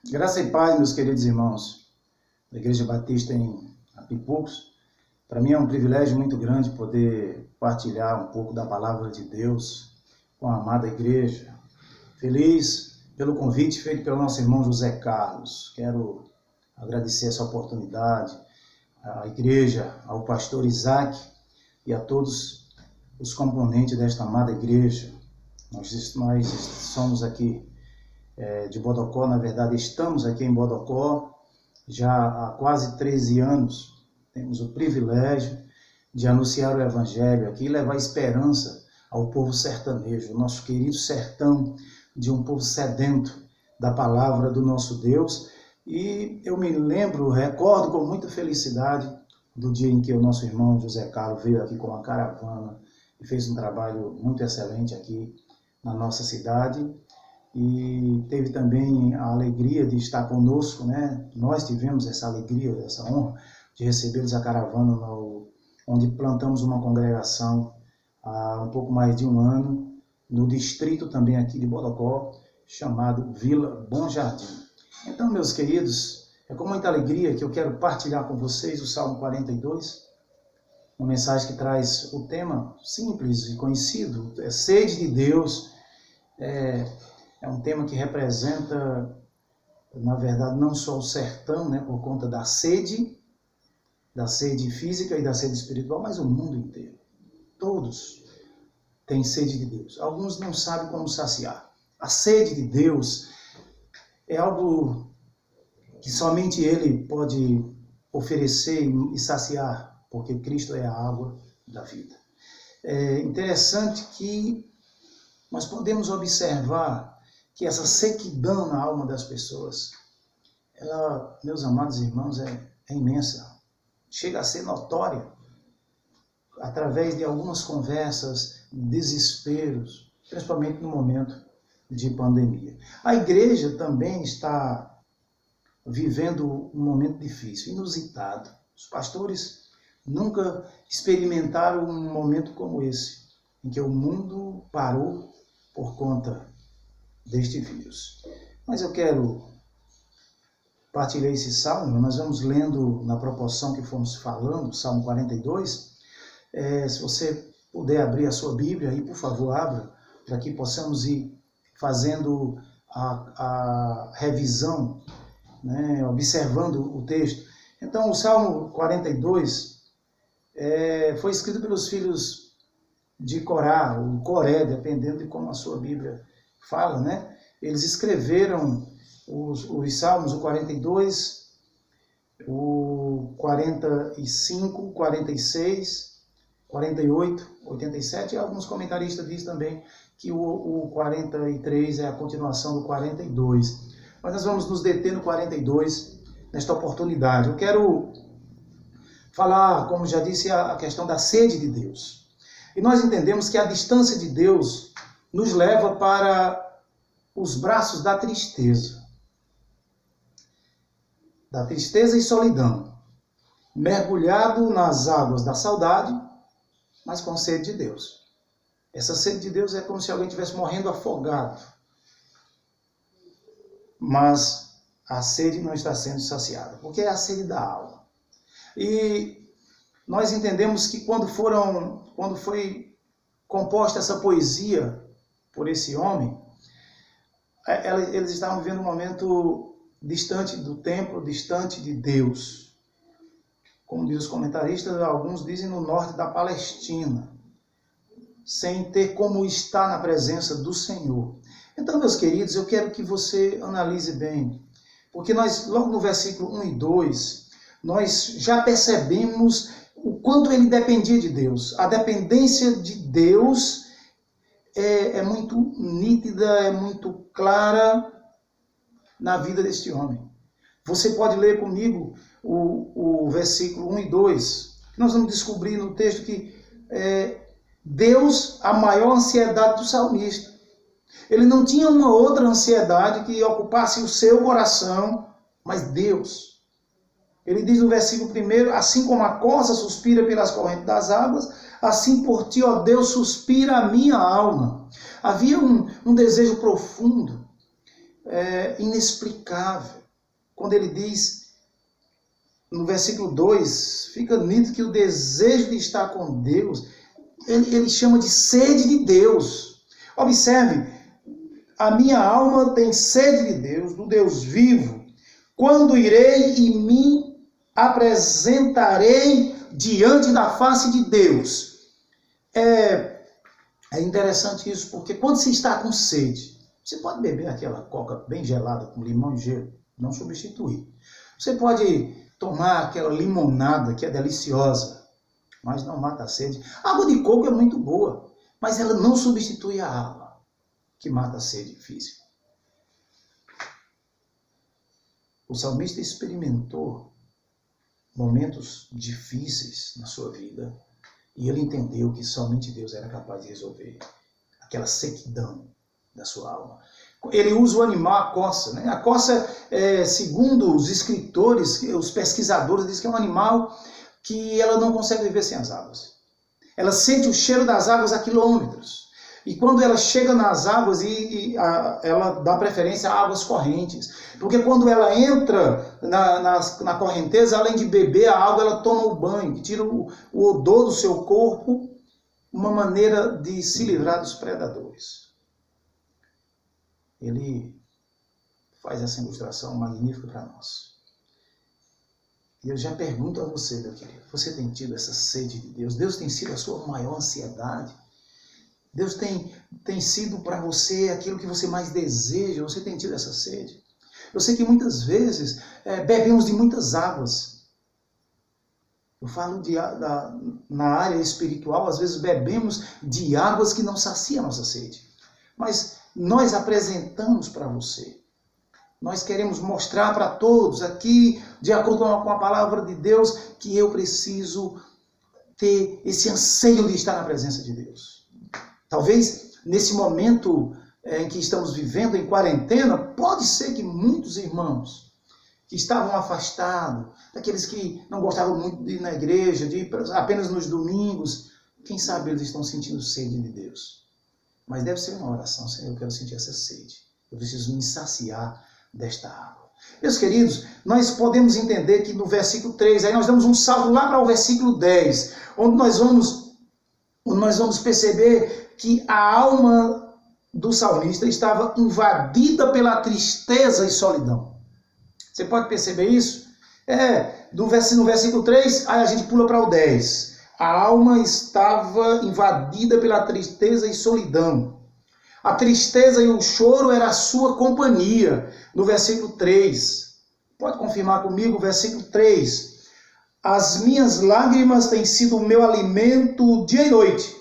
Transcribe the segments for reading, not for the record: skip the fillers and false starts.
Graça e paz, meus queridos irmãos da Igreja Batista em Apipucos. Para mim é um privilégio muito grande poder partilhar um pouco da palavra de Deus com a amada igreja. Feliz pelo convite feito pelo nosso irmão José Carlos. Quero agradecer essa oportunidade à igreja, ao pastor Isaac e a todos os componentes desta amada igreja. Nós somos aqui de Bodocó, na verdade estamos aqui em Bodocó já há quase 13 anos. Temos o privilégio de anunciar o Evangelho aqui e levar esperança ao povo sertanejo, o nosso querido sertão, de um povo sedento da palavra do nosso Deus. E eu me recordo com muita felicidade do dia em que o nosso irmão José Carlos veio aqui com uma caravana e fez um trabalho muito excelente aqui na nossa cidade. E teve também a alegria de estar conosco, né? Nós tivemos essa alegria, essa honra de recebê-los a caravana, onde plantamos uma congregação há um pouco mais de um ano, no distrito também aqui de Bodocó, chamado Vila Bom Jardim. Então, meus queridos, é com muita alegria que eu quero partilhar com vocês o Salmo 42, uma mensagem que traz o tema simples e conhecido, é sede de Deus. É um tema que representa, na verdade, não só o sertão, né, por conta da sede física e da sede espiritual, mas o mundo inteiro. Todos têm sede de Deus. Alguns não sabem como saciar. A sede de Deus é algo que somente Ele pode oferecer e saciar, porque Cristo é a água da vida. É interessante que nós podemos observar que essa sequidão na alma das pessoas, ela, meus amados irmãos, é imensa. Chega a ser notória através de algumas conversas, desesperos, principalmente no momento de pandemia. A igreja também está vivendo um momento difícil, inusitado. Os pastores nunca experimentaram um momento como esse, em que o mundo parou por conta deste vírus. Mas eu quero partilhar esse salmo. Nós vamos lendo na proporção que fomos falando, Salmo 42. Se você puder abrir a sua Bíblia, aí, por favor, abra, para que possamos ir fazendo a revisão, né, observando o texto. Então, o Salmo 42 foi escrito pelos filhos de Corá, ou Coré, dependendo de como a sua Bíblia fala, né? Eles escreveram os Salmos, o 42, o 45, 46, 48, 87, e alguns comentaristas dizem também que o 43 é a continuação do 42. Mas nós vamos nos deter no 42 nesta oportunidade. Eu quero falar, como já disse, a questão da sede de Deus. E nós entendemos que a distância de Deus nos leva para os braços da tristeza e solidão, mergulhado nas águas da saudade, mas com sede de Deus. Essa sede de Deus é como se alguém estivesse morrendo afogado, mas a sede não está sendo saciada, porque é a sede da alma. E nós entendemos que quando foi composta essa poesia por esse homem, eles estavam vivendo um momento distante do templo, distante de Deus. Como diz os comentaristas, alguns dizem no norte da Palestina, sem ter como estar na presença do Senhor. Então, meus queridos, eu quero que você analise bem, porque nós, logo no versículo 1 e 2, nós já percebemos o quanto ele dependia de Deus. A dependência de Deus é muito nítida, é muito clara na vida deste homem. Você pode ler comigo o versículo 1 e 2. Nós vamos descobrir no texto que Deus, a maior ansiedade do salmista. Ele não tinha uma outra ansiedade que ocupasse o seu coração, mas Deus. Ele diz no versículo 1, assim como a corça suspira pelas correntes das águas, assim por ti, ó Deus, suspira a minha alma. Havia um desejo profundo inexplicável. Quando ele diz, no versículo 2, fica nítido que o desejo de estar com Deus, ele chama de sede de Deus. Observe, a minha alma tem sede de Deus, do Deus vivo. Quando irei e me apresentarei diante da face de Deus. É interessante isso, porque quando se está com sede, você pode beber aquela coca bem gelada com limão e gelo, não substituir. Você pode tomar aquela limonada que é deliciosa, mas não mata a sede. A água de coco é muito boa, mas ela não substitui a água que mata a sede física. O salmista experimentou momentos difíceis na sua vida e ele entendeu que somente Deus era capaz de resolver aquela sequidão da sua alma. Ele usa o animal, a coça. Né? A coça, segundo os escritores, os pesquisadores, diz que é um animal que ela não consegue viver sem as águas. Ela sente o cheiro das águas a quilômetros. E quando ela chega nas águas, ela dá preferência a águas correntes. Porque quando ela entra na correnteza, além de beber a água, ela toma o banho, que tira o odor do seu corpo, uma maneira de se livrar dos predadores. Ele faz essa ilustração magnífica para nós. E eu já pergunto a você, meu querido, você tem tido essa sede de Deus? Deus tem sido a sua maior ansiedade? Deus tem sido para você aquilo que você mais deseja? Você tem tido essa sede? Eu sei que muitas vezes bebemos de muitas águas. Eu falo na área espiritual, às vezes bebemos de águas que não saciam a nossa sede. Mas nós apresentamos para você. Nós queremos mostrar para todos aqui, de acordo com a palavra de Deus, que eu preciso ter esse anseio de estar na presença de Deus. Talvez nesse momento em que estamos vivendo em quarentena, pode ser que muitos irmãos que estavam afastados, daqueles que não gostavam muito de ir na igreja, de ir apenas nos domingos, quem sabe eles estão sentindo sede de Deus. Mas deve ser uma oração: Senhor, eu quero sentir essa sede. Eu preciso me saciar desta água. Meus queridos, nós podemos entender que no versículo 3, aí nós damos um salto lá para o versículo 10, onde nós vamos perceber que a alma do salmista estava invadida pela tristeza e solidão. Você pode perceber isso? No versículo 3, aí a gente pula para o 10. A alma estava invadida pela tristeza e solidão. A tristeza e o choro era a sua companhia. No versículo 3. Pode confirmar comigo o versículo 3. As minhas lágrimas têm sido o meu alimento dia e noite,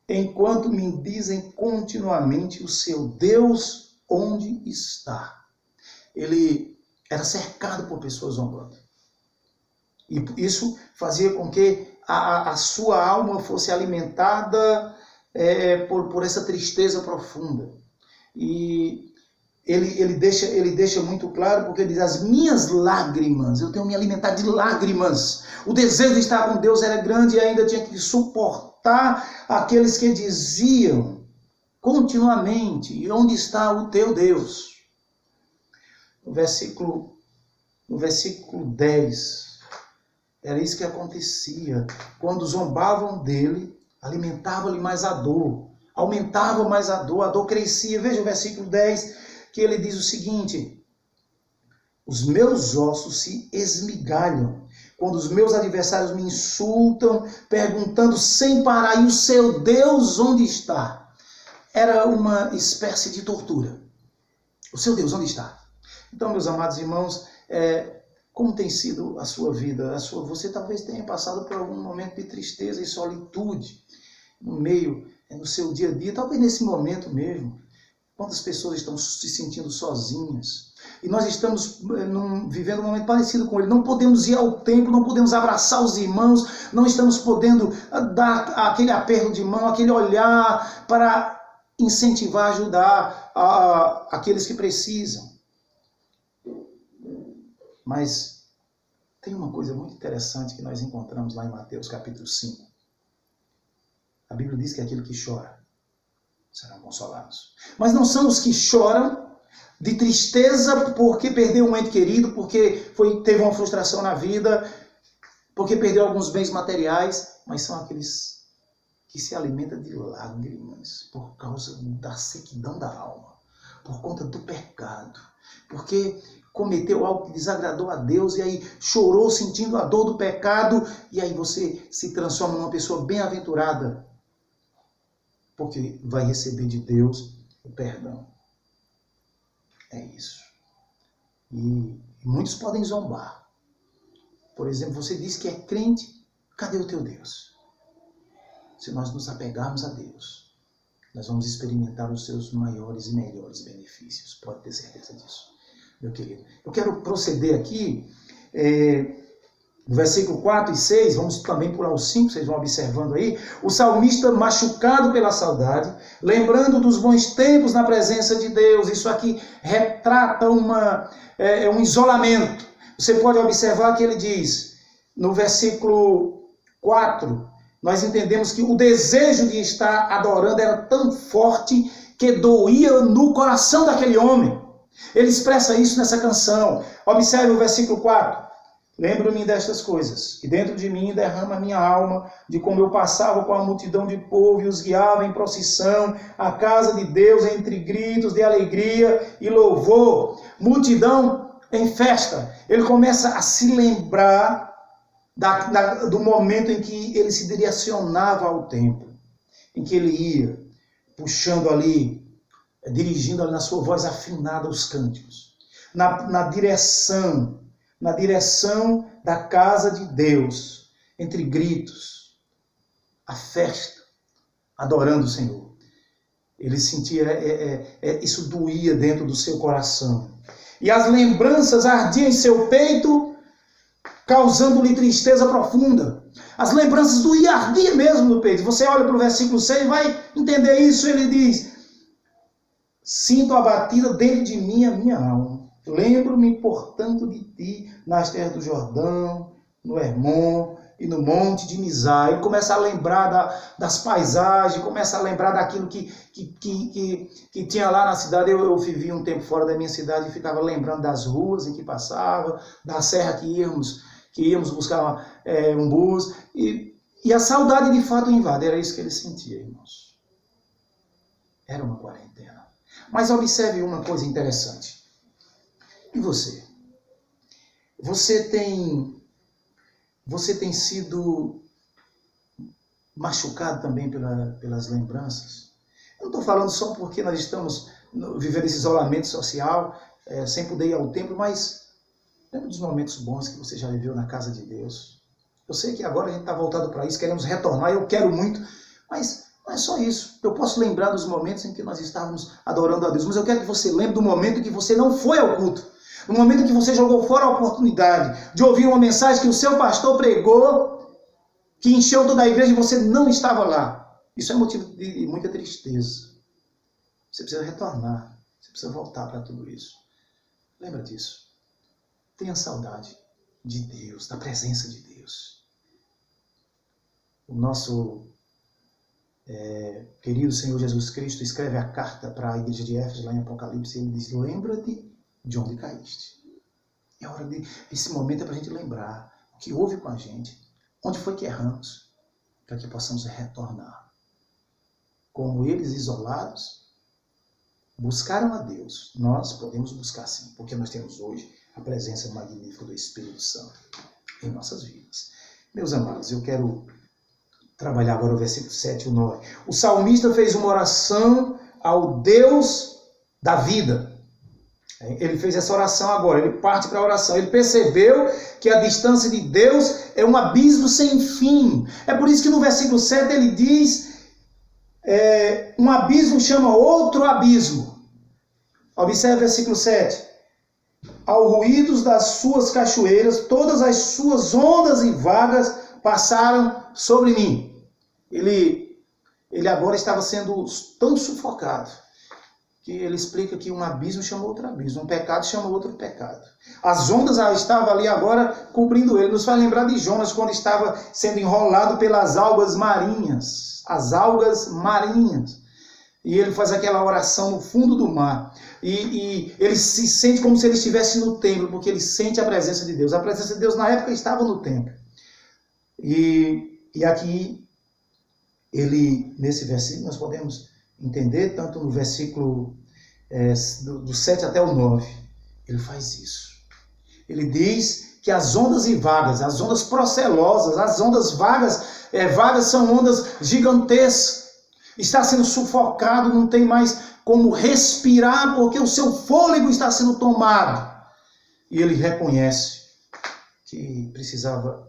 enquanto me dizem continuamente: o seu Deus onde está? Ele era cercado por pessoas zombando. E isso fazia com que a sua alma fosse alimentada por essa tristeza profunda. E ele deixa muito claro, porque ele diz: as minhas lágrimas, eu tenho me alimentado de lágrimas. O desejo de estar com Deus era grande e ainda tinha que suportar aqueles que diziam continuamente: onde está o teu Deus? No versículo 10, era isso que acontecia. Quando zombavam dele, alimentava-lhe mais a dor, aumentava mais a dor crescia. Veja o versículo 10, que ele diz o seguinte: os meus ossos se esmigalham quando os meus adversários me insultam, perguntando sem parar: e o seu Deus onde está? Era uma espécie de tortura. O seu Deus onde está? Então, meus amados irmãos, como tem sido a sua vida? Você talvez tenha passado por algum momento de tristeza e solitude no seu dia a dia, talvez nesse momento mesmo. Quantas pessoas estão se sentindo sozinhas? E nós estamos vivendo um momento parecido com ele. Não podemos ir ao templo, não podemos abraçar os irmãos, não estamos podendo dar aquele aperto de mão, aquele olhar para incentivar, ajudar aqueles que precisam. Mas tem uma coisa muito interessante que nós encontramos lá em Mateus capítulo 5. A Bíblia diz que aquele que chora serão consolados. Mas não são os que choram de tristeza porque perdeu um ente querido, porque teve uma frustração na vida, porque perdeu alguns bens materiais, mas são aqueles que se alimentam de lágrimas por causa da sequidão da alma, por conta do pecado, porque cometeu algo que desagradou a Deus e aí chorou sentindo a dor do pecado e aí você se transforma numa pessoa bem-aventurada, porque vai receber de Deus o perdão. É isso. E muitos podem zombar. Por exemplo, você diz que é crente, cadê o teu Deus? Se nós nos apegarmos a Deus, nós vamos experimentar os seus maiores e melhores benefícios. Pode ter certeza disso, meu querido. Eu quero proceder aqui, no versículo 4 e 6, vamos também pular os 5, vocês vão observando aí. O salmista machucado pela saudade, lembrando dos bons tempos na presença de Deus. Isso aqui retrata um isolamento. Você pode observar que ele diz, no versículo 4, nós entendemos que o desejo de estar adorando era tão forte que doía no coração daquele homem. Ele expressa isso nessa canção. Observe o versículo 4. Lembro-me destas coisas, e dentro de mim derrama a minha alma, de como eu passava com a multidão de povo e os guiava em procissão, à casa de Deus entre gritos de alegria e louvor. Multidão em festa. Ele começa a se lembrar do momento em que ele se direcionava ao templo, em que ele ia puxando ali, dirigindo ali na sua voz afinada os cânticos, na direção da casa de Deus, entre gritos, a festa, adorando o Senhor. Ele sentia, isso doía dentro do seu coração. E as lembranças ardiam em seu peito, causando-lhe tristeza profunda. As lembranças doíam, ardiam mesmo no peito. Você olha para o versículo 6 e vai entender isso. Ele diz, sinto abatida dentro de mim a minha alma. Lembro-me, portanto, de ti nas terras do Jordão, no Hermon e no monte de Mizar. Ele começa a lembrar das paisagens, começa a lembrar daquilo que tinha lá na cidade. Eu vivi um tempo fora da minha cidade e ficava lembrando das ruas em que passava, da serra que íamos buscar um bus. E a saudade de fato invade. Era isso que ele sentia, irmãos. Era uma quarentena. Mas observe uma coisa interessante. E você? Você tem sido machucado também pelas lembranças? Eu não estou falando só porque nós estamos vivendo esse isolamento social, sem poder ir ao templo, mas lembra dos momentos bons que você já viveu na casa de Deus. Eu sei que agora a gente está voltado para isso, queremos retornar, eu quero muito, mas não é só isso. Eu posso lembrar dos momentos em que nós estávamos adorando a Deus, mas eu quero que você lembre do momento em que você não foi ao culto. No momento em que você jogou fora a oportunidade de ouvir uma mensagem que o seu pastor pregou, que encheu toda a igreja e você não estava lá. Isso é motivo de muita tristeza. Você precisa retornar. Você precisa voltar para tudo isso. Lembra disso. Tenha saudade de Deus, da presença de Deus. O nosso querido Senhor Jesus Cristo escreve a carta para a igreja de Éfeso, lá em Apocalipse, e ele diz, lembra-te de onde caíste. É hora esse momento é para a gente lembrar o que houve com a gente, onde foi que erramos, para que possamos retornar. Como eles isolados buscaram a Deus, nós podemos buscar sim, porque nós temos hoje a presença magnífica do Espírito Santo em nossas vidas. Meus amados, eu quero trabalhar agora o versículo 7 e o 9. O salmista fez uma oração ao Deus da vida. Ele fez essa oração agora, ele parte para a oração. Ele percebeu que a distância de Deus é um abismo sem fim. É por isso que no versículo 7 ele diz, um abismo chama outro abismo. Observe o versículo 7. Ao ruídos das suas cachoeiras, todas as suas ondas e vagas passaram sobre mim. Ele agora estava sendo tão sufocado, que ele explica que um abismo chama outro abismo, um pecado chama outro pecado. As ondas estavam ali agora cobrindo ele. Nos faz lembrar de Jonas, quando estava sendo enrolado pelas algas marinhas. As algas marinhas. E ele faz aquela oração no fundo do mar. E ele se sente como se ele estivesse no templo, porque ele sente a presença de Deus. A presença de Deus na época estava no templo. E aqui, nesse versículo, nós podemos entender, tanto no versículo do 7 até o 9, ele faz isso. Ele diz que as ondas e vagas, as ondas procelosas, as ondas vagas são ondas gigantescas. Está sendo sufocado, não tem mais como respirar, porque o seu fôlego está sendo tomado. E ele reconhece que precisava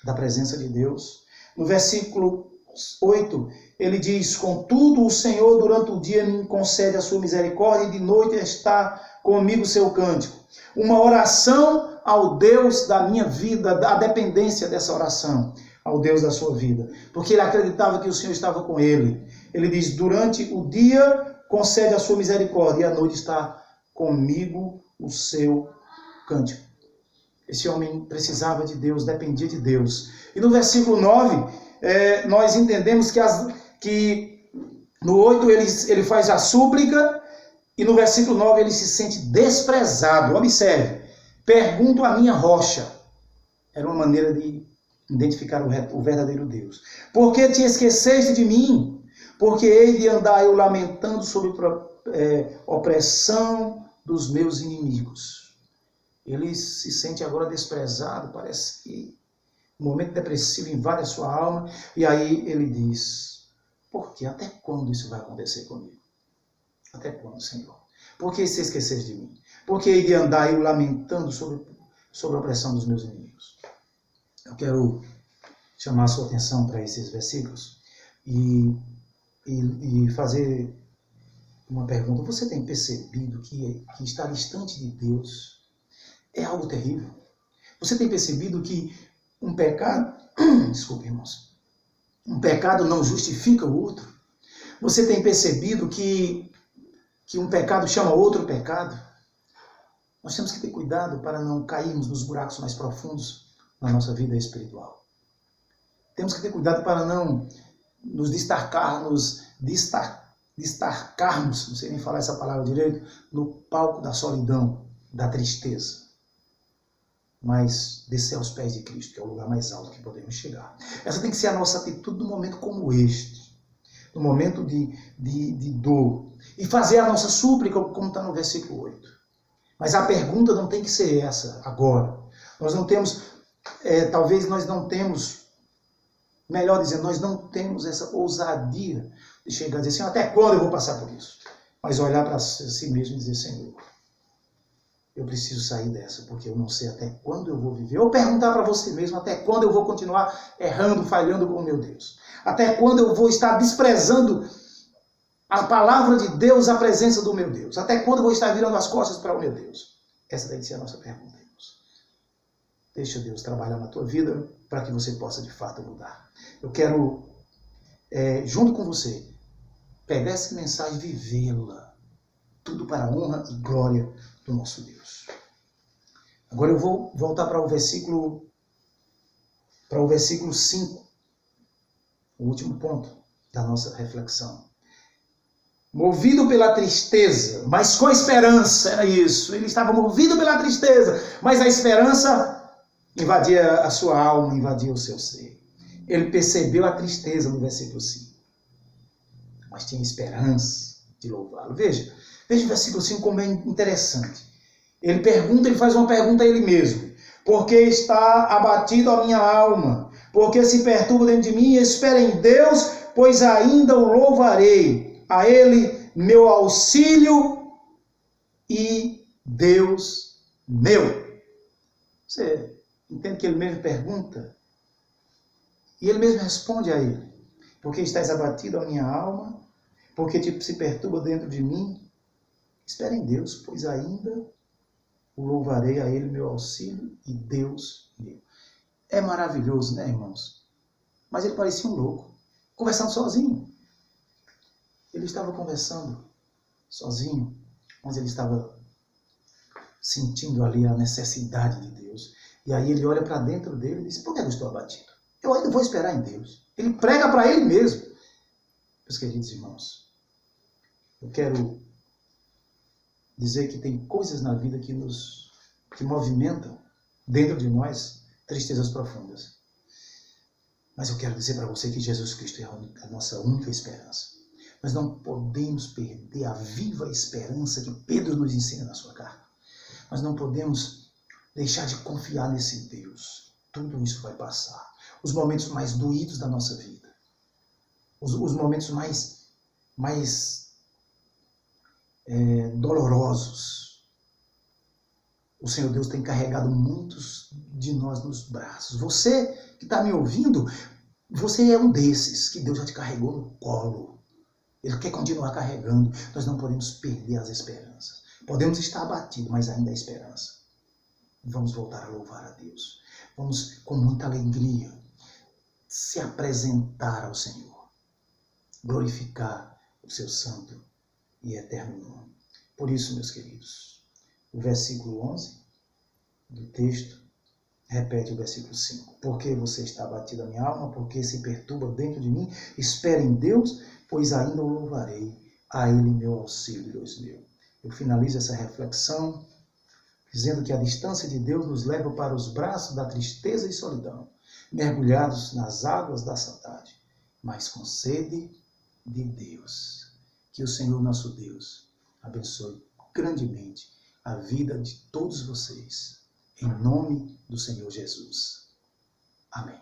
da presença de Deus. No versículo 8, ele diz: contudo, o Senhor durante o dia me concede a sua misericórdia, e de noite está comigo o seu cântico. Uma oração ao Deus da minha vida, a dependência dessa oração ao Deus da sua vida. Porque ele acreditava que o Senhor estava com ele. Ele diz: durante o dia concede a sua misericórdia, e à noite está comigo o seu cântico. Esse homem precisava de Deus, dependia de Deus. E no versículo 9, nós entendemos que no 8 ele faz a súplica, e no versículo 9 ele se sente desprezado. Observe, pergunto à minha rocha. Era uma maneira de identificar o verdadeiro Deus. Por que te esqueceste de mim? Porque hei de andar eu lamentando sobre opressão dos meus inimigos. Ele se sente agora desprezado, parece que um momento depressivo invade a sua alma, e aí ele diz: por que? Até quando isso vai acontecer comigo? Até quando, Senhor? Por que se esquecer de mim? Por que hei de andar eu lamentando sobre a opressão dos meus inimigos? Eu quero chamar a sua atenção para esses versículos e fazer uma pergunta. Você tem percebido que estar distante de Deus é algo terrível? Você tem percebido que um pecado, desculpe, irmãos, um pecado não justifica o outro? Você tem percebido que um pecado chama outro pecado? Nós temos que ter cuidado para não cairmos nos buracos mais profundos na nossa vida espiritual. Temos que ter cuidado para não nos destacarmos, não sei nem falar essa palavra direito, no palco da solidão, da tristeza. Mas descer aos pés de Cristo, que é o lugar mais alto que podemos chegar. Essa tem que ser a nossa atitude num momento como este, no momento de dor. E fazer a nossa súplica, como está no versículo 8. Mas a pergunta não tem que ser essa agora. Nós não temos, talvez nós não temos, melhor dizendo, nós não temos essa ousadia de chegar e dizer: Senhor, até quando eu vou passar por isso? Mas olhar para si mesmo e dizer: Senhor, eu preciso sair dessa, porque eu não sei até quando eu vou viver. Ou perguntar para você mesmo: até quando eu vou continuar errando, falhando com o meu Deus? Até quando eu vou estar desprezando a palavra de Deus, a presença do meu Deus? Até quando eu vou estar virando as costas para o meu Deus? Essa deve ser a nossa pergunta, irmãos. Deixa Deus trabalhar na tua vida para que você possa de fato mudar. Eu quero, junto com você, pegar essa mensagem e vivê-la. Tudo para a honra e glória do nosso Deus. Agora eu vou voltar para o versículo 5, o último ponto da nossa reflexão. Movido pela tristeza, mas com esperança, era isso. Ele estava movido pela tristeza, mas a esperança invadia a sua alma, invadia o seu ser. Ele percebeu a tristeza no versículo 5, mas tinha esperança de louvá-lo. Veja o versículo 5 como é interessante. Ele faz uma pergunta a ele mesmo. Por que está abatido a minha alma? Por que se perturba dentro de mim? Espera em Deus, pois ainda o louvarei. A ele meu auxílio e Deus meu. Você entende que ele mesmo pergunta? E ele mesmo responde a ele. Por que estás abatido a minha alma? Por que se perturba dentro de mim? Espera em Deus, pois ainda o louvarei, a ele meu auxílio e Deus meu. É maravilhoso, né, irmãos? Mas ele parecia um louco, conversando sozinho. Ele estava conversando sozinho, mas ele estava sentindo ali a necessidade de Deus. E aí ele olha para dentro dele e diz: por que eu estou abatido? Eu ainda vou esperar em Deus. Ele prega para ele mesmo. Meus queridos irmãos, eu quero dizer que tem coisas na vida que movimentam dentro de nós tristezas profundas. Mas eu quero dizer para você que Jesus Cristo é a nossa única esperança. Nós não podemos perder a viva esperança que Pedro nos ensina na sua carta. Nós não podemos deixar de confiar nesse Deus. Tudo isso vai passar. Os momentos mais doídos da nossa vida. Os momentos mais dolorosos. O Senhor Deus tem carregado muitos de nós nos braços. Você que está me ouvindo, você é um desses que Deus já te carregou no colo. Ele quer continuar carregando. Nós não podemos perder as esperanças. Podemos estar abatidos, mas ainda há esperança. Vamos voltar a louvar a Deus. Vamos, com muita alegria, se apresentar ao Senhor. Glorificar o seu santo e eterno nome. Por isso, meus queridos, o versículo 11 do texto repete o versículo 5. Porque você está abatido a minha alma, porque se perturba dentro de mim, espere em Deus, pois ainda o louvarei, a Ele meu auxílio, Deus meu. Eu finalizo essa reflexão dizendo que a distância de Deus nos leva para os braços da tristeza e solidão, mergulhados nas águas da saudade, mas com sede de Deus. Que o Senhor nosso Deus abençoe grandemente a vida de todos vocês, em nome do Senhor Jesus. Amém.